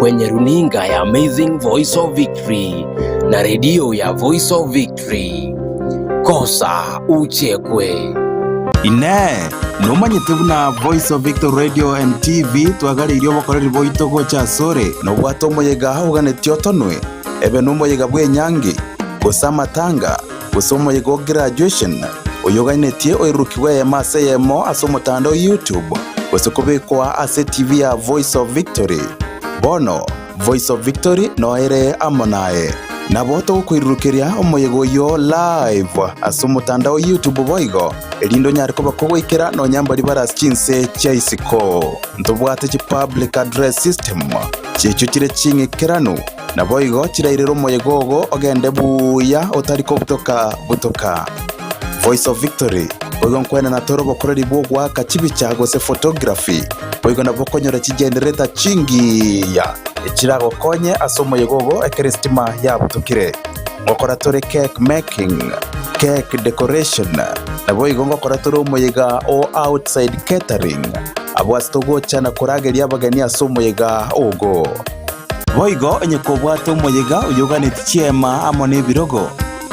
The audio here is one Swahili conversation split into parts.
kwenye runinga ya Amazing Voice of Victory na redio ya Voice of Victory. Kosa uchekwe. Ine numanyite buna Voice of Victory Radio and TV twagaririo bakorera boitogo cha sore no bwato moyega uganetio tonwe ebe numoyega bwenyangi gosamatanga gosomoyego graduation uyoganetie oirukiwe ya mase yemo asomotando YouTube gosokobekwa ase TV ya Voice of Victory bono Voice of Victory no ere amonae naboto kuirukiria omoyego yo live asomotando YouTube boigo elindo nyariko bakogwikira no nyambari baraskinse chaisiko ntobwate chi public address system chicho kire chingikirano na boigo kirairero moyegogo ogende buya otariko butoka Voice of Victory boigo nkwena na toro bokoreri bogwa kachibi chago se photography boigo na bokonyora kigendereta chingi ya ekirago konye asomoyegogo ekerestima ya butokire ngokora tore cake making cake decoration na boigo ngokora tore moyega o outside catering abwastogo chana korageria bagani asomoyega ogo boigo enyeko bwato moyega uyoganeti chiema amone birogo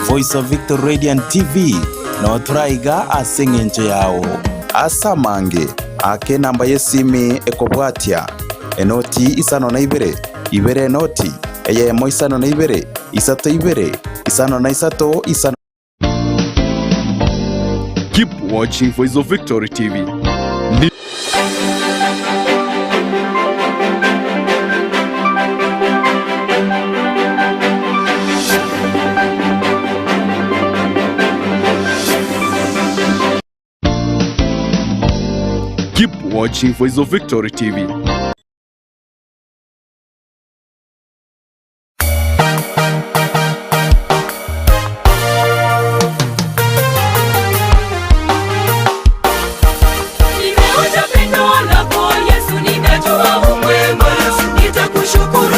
Voice of Victory Radio and TV no turaiga asengencho yao asamange ake namba yesimi ekobwatia enoti isano na ibere enoti eye mo isano na isato isano na isato isano. Keep watching Voice of Victory TV. Keep watching Voice of Victory TV. Nitakushukuru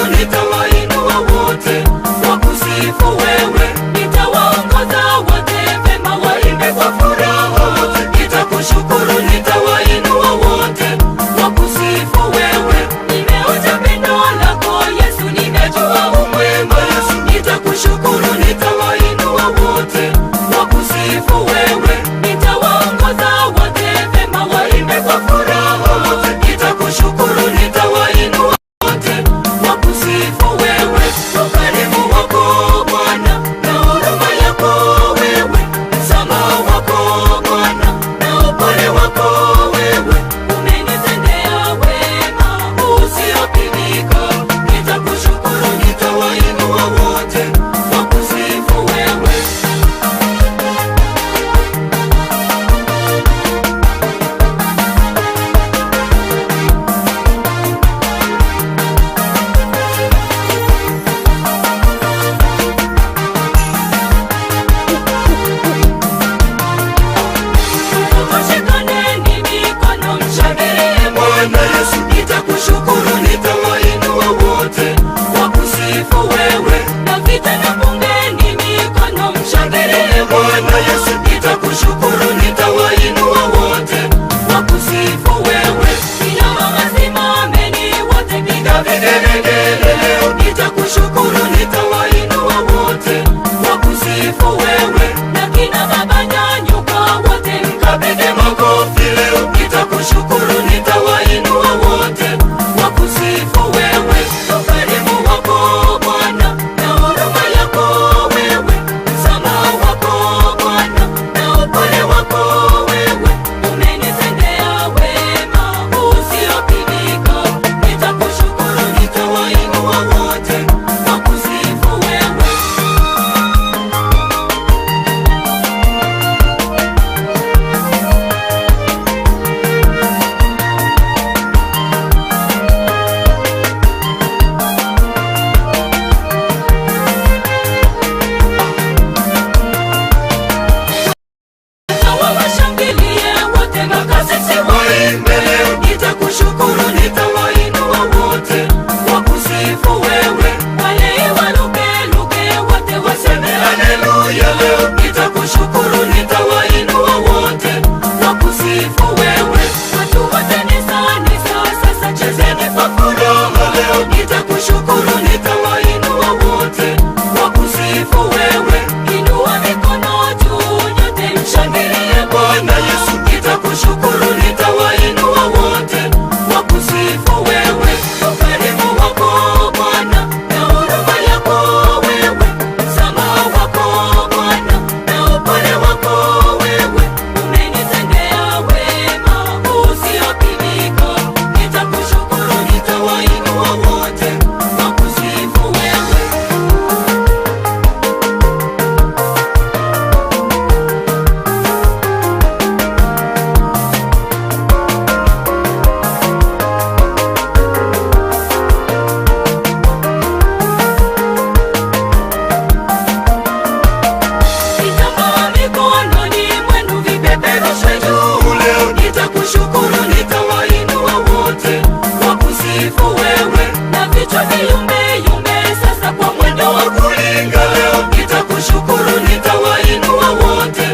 kichwani yumbe yumbe sasa kwa mwendo wa kulinga leo nitakushukuru nitawainua wote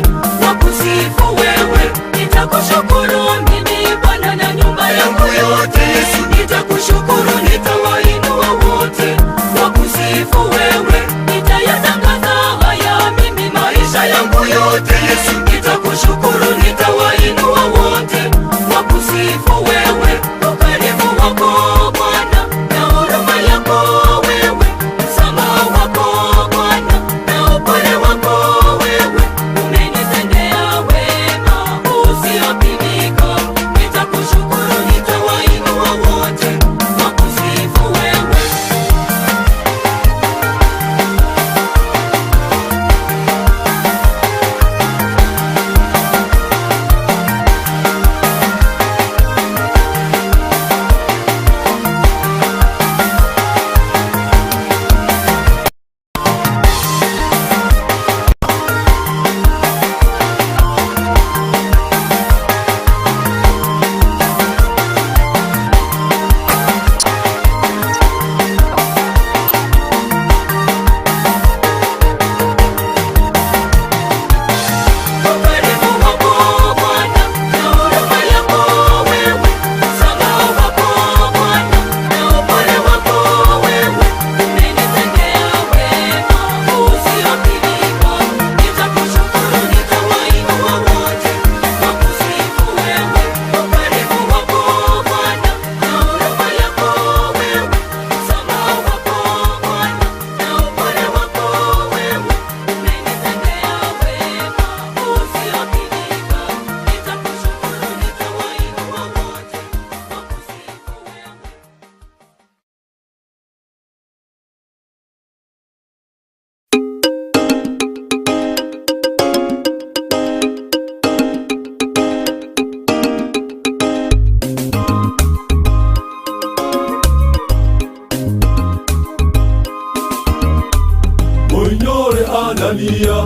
wakusifu wewe nitakushukuru mimi Bwana na nyumba yangu yote Yesu nitakushukuru nitawainua wote wakusifu wewe nitayatangaza haya mimi maisha yangu yote Yesu nitakushukuru nitawainua wote wakusifu wewe ukarimu wako Bwana na huruma yako wewe msamaha wako Bwana na upole wako wewe umenitendea wema usiopimika nitakushukuru nitawainua wote wakusifu wewe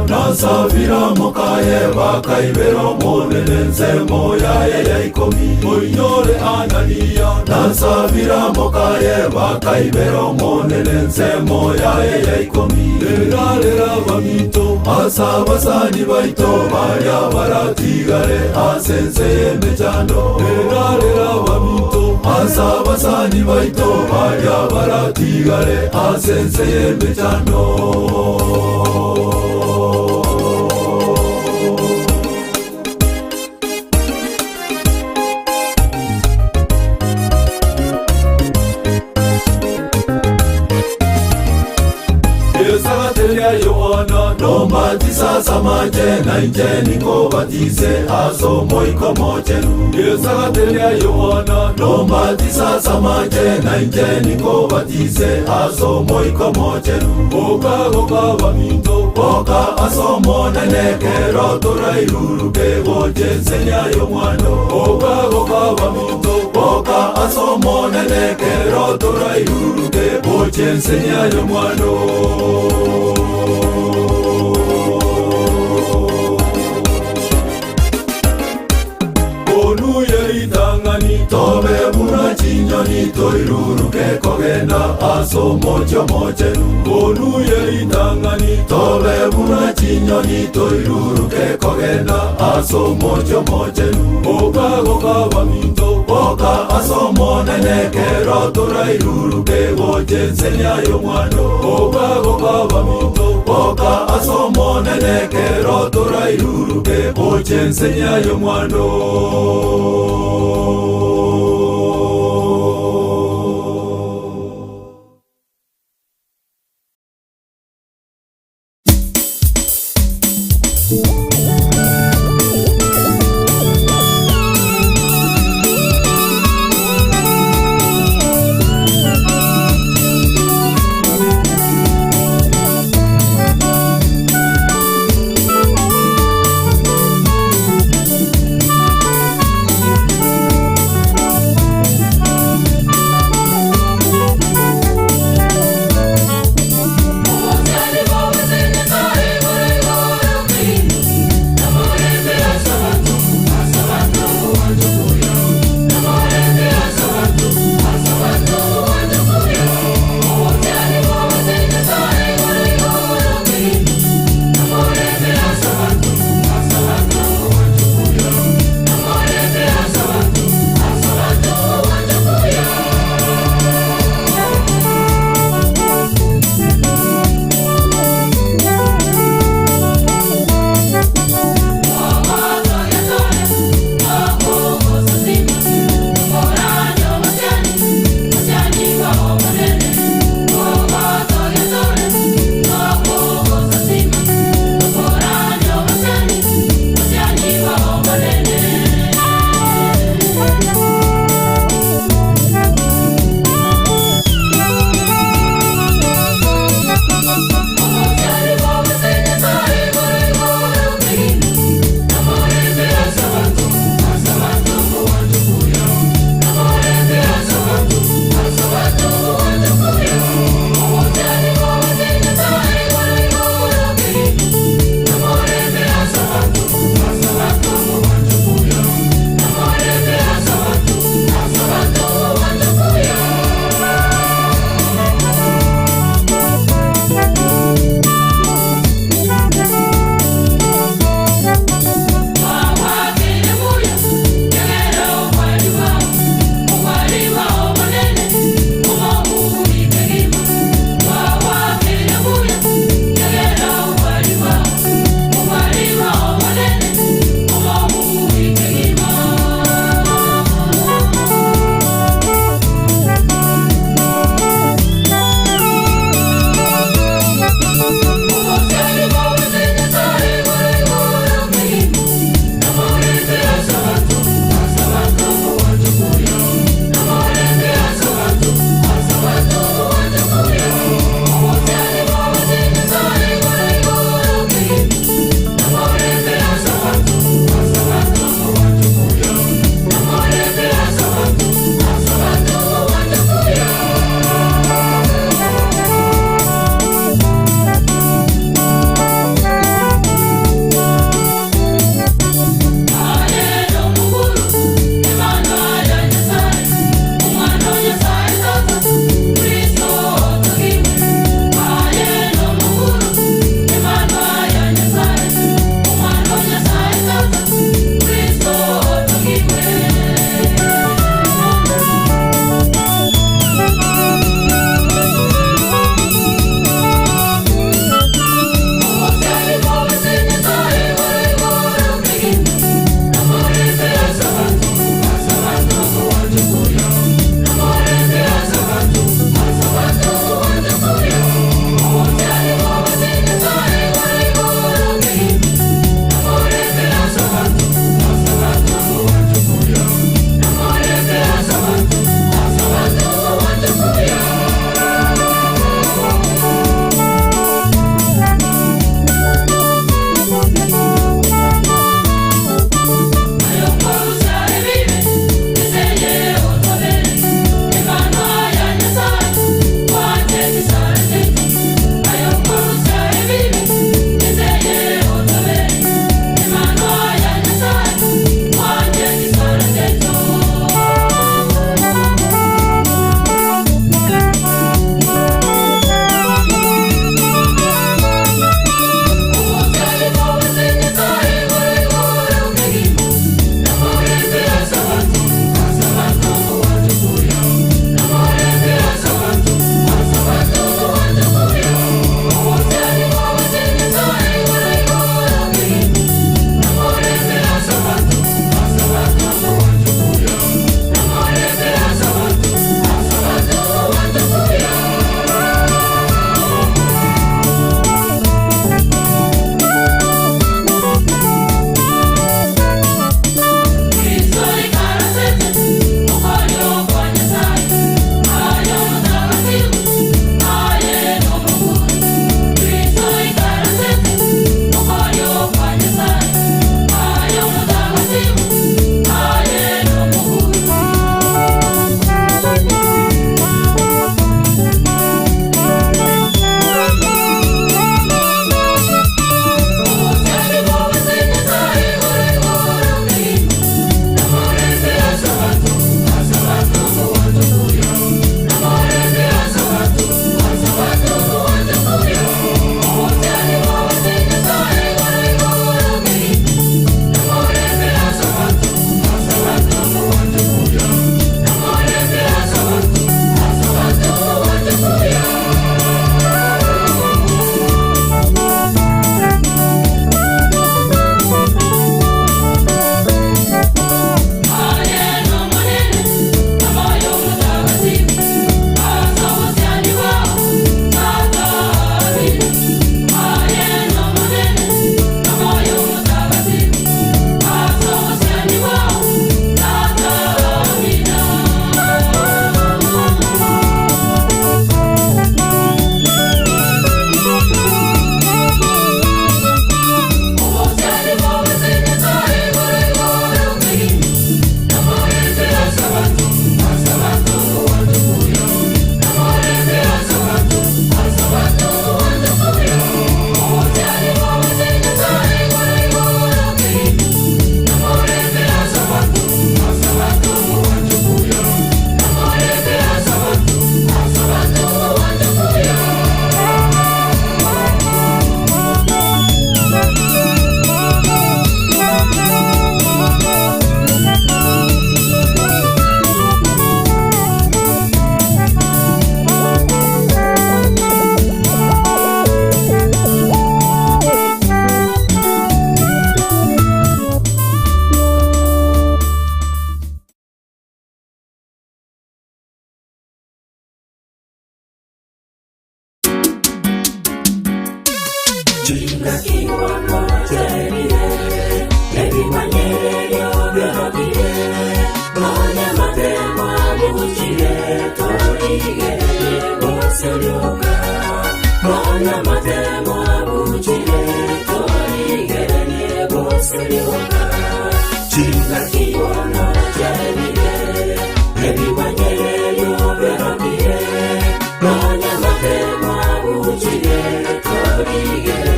Nasavira mokaye bakaibero monene nzemo ya ikomi Muinyore Anania Nasavira mokaye bakaibero monene nzemo ya ikomi Leralera bamito asabasani baito Maria baratigare asenseye mechando Leralera bamito asabasani baito Maria baratigare asenseye mechando Yohana nombatisa samake na injeni kobatize asomo ikomochenu Yesagatelia Yohana nombatisa samake na injeni kobatize asomo ikomochenu Oka baminto Oka asomo nenekero torairuruke Gojensenya yomwano Oka baminto Oka asomo nenekero torairuruke Gojensenya yomwano Tobe muna chinyoni toiruruke kogenda asomo chomochenu Oluye itangani Tobe muna chinyoni toiruruke kogenda asomo chomochenu Oka baminto Oka asomo nenekero torairuruke Gojensenya yomwano Oka baminto Oka asomo nenekero torairuruke Gojensenya yomwano Chinga kiwano cherire Ebi manyereyo gerogire Monya matemo abuchire Torigere Boselyoka Monya matemo abuchire Torigere Boselyoka Chinga kiwano cherire Ebi manyereyo gerogire Monya matemo abuchire Torigere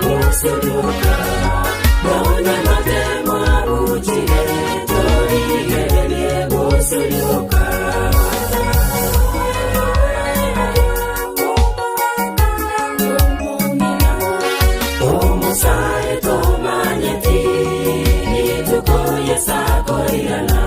Boselyoka Monya matemo abuchire Torigere Boselyoka Omusae tomanyeti Nitukoye sakoirana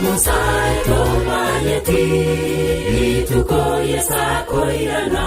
Omusae tomanyeti tukoye sakoirana.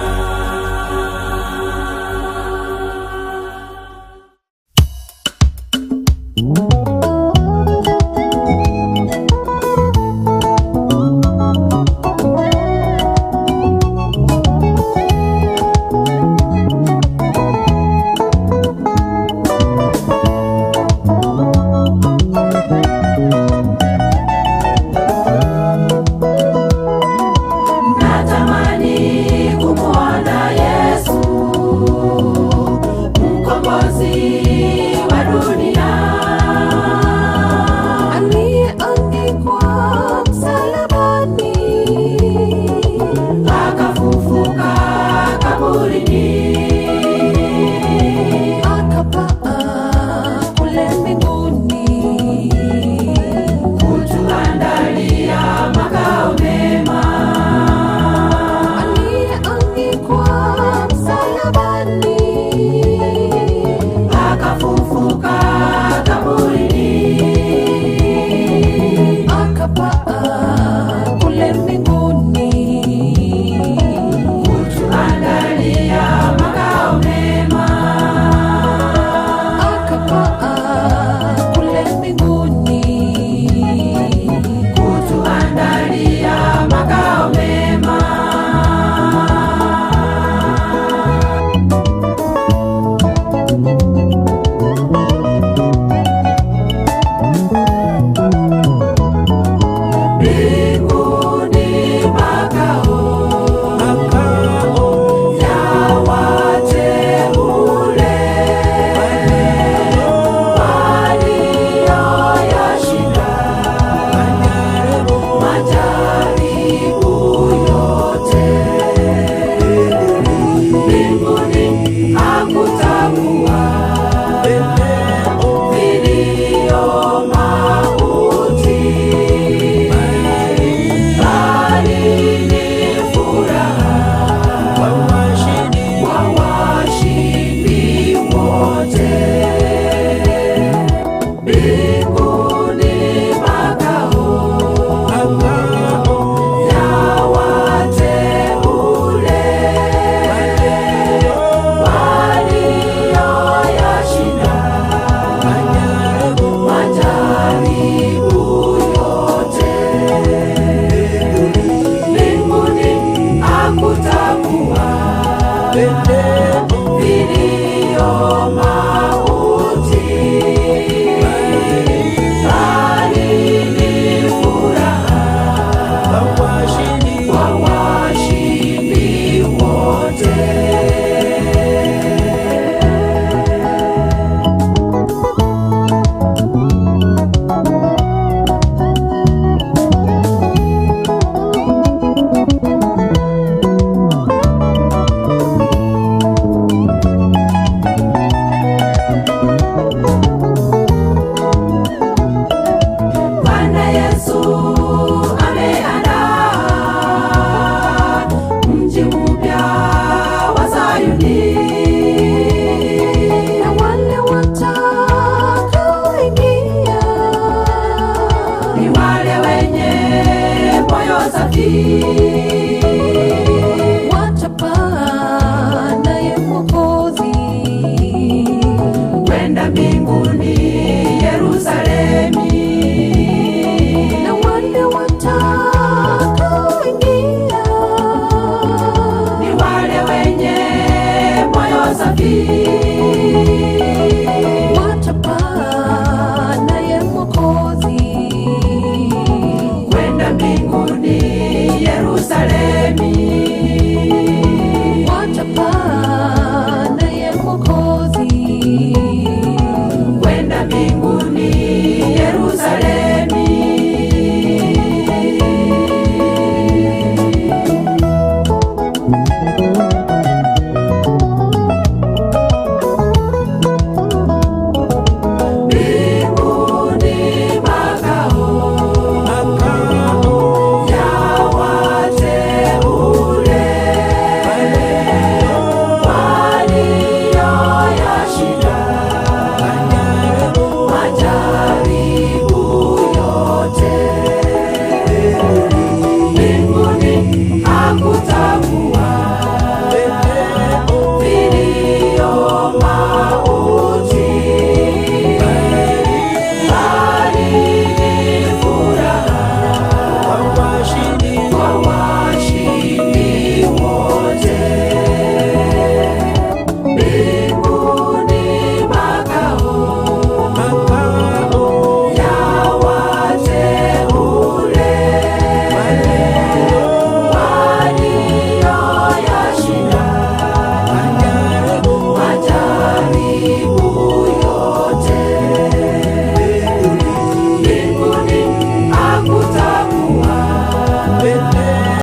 Safi